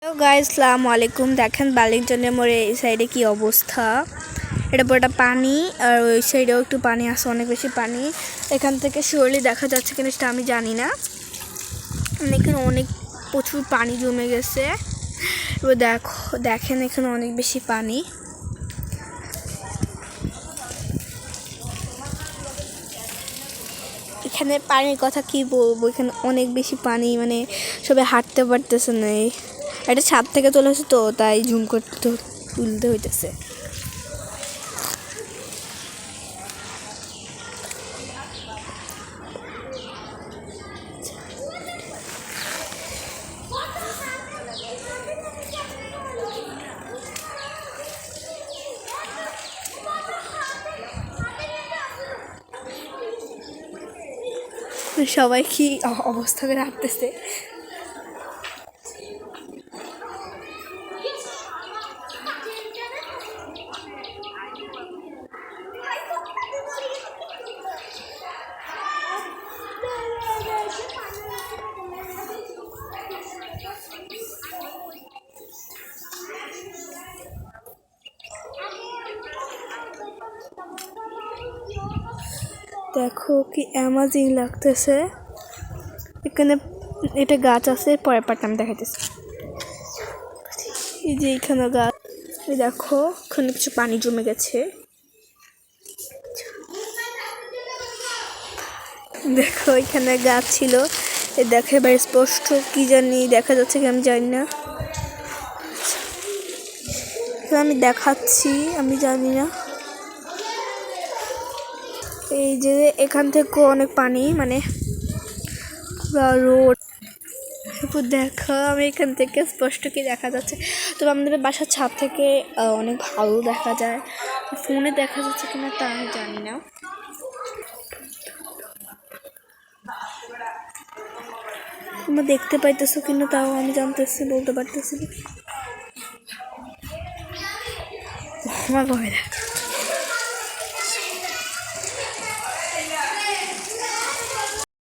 Hello guys, আসসালামু আলাইকুম। দেখেন বালিংটনের মোড়ে এই সাইডে কি অবস্থা। এটা পুরোটা পানি, আর ওই সাইডেও একটু পানি আছে, অনেক বেশি পানি। এখান থেকে শিওরলি দেখা যাচ্ছে কিনা সেটা আমি জানি না। এখানে অনেক প্রচুর পানি জমে গেছে। এবার দেখেন এখানে অনেক বেশি পানি। এখানে পানির কথা কি বলবো, এখানে অনেক বেশি পানি, মানে সবাই হাঁটতে পারতেছে না। এটা ছাদ থেকে তোলা হয়েছে তো, তাই ঝুম করতে তুলতে হইতেছে। সবাই কি অবস্থা করে হাঁটতেছে। দেখো কি অ্যামাজিং লাগতেছে। এখানে এটা গাছ আছে, পরের পার্ট আমি দেখাইতেছি। এই যে এখানে গাছ, এই দেখো এখানে কিছু পানি জমে গেছে। দেখো এখানে গাছ ছিল, দেখো এবার স্পষ্ট কি জানি দেখা যাচ্ছে কি আমি জানি না। আমি দেখাচ্ছি, আমি জানি না। এই যে এখান থেকে অনেক পানি, মানে রোড। দেখো আমি এখান থেকে স্পষ্ট কি দেখা যাচ্ছে। তবে আমাদের বাসার ছাদ থেকে অনেক ভালো দেখা যায়। ফোনে দেখা যাচ্ছে কিনা তা আমি জানি না। তোমরা দেখতে পাইতেছো কিনা তাও আমি জানতেছি, বলতে পারতেছি না। আমার ভয় লাগে।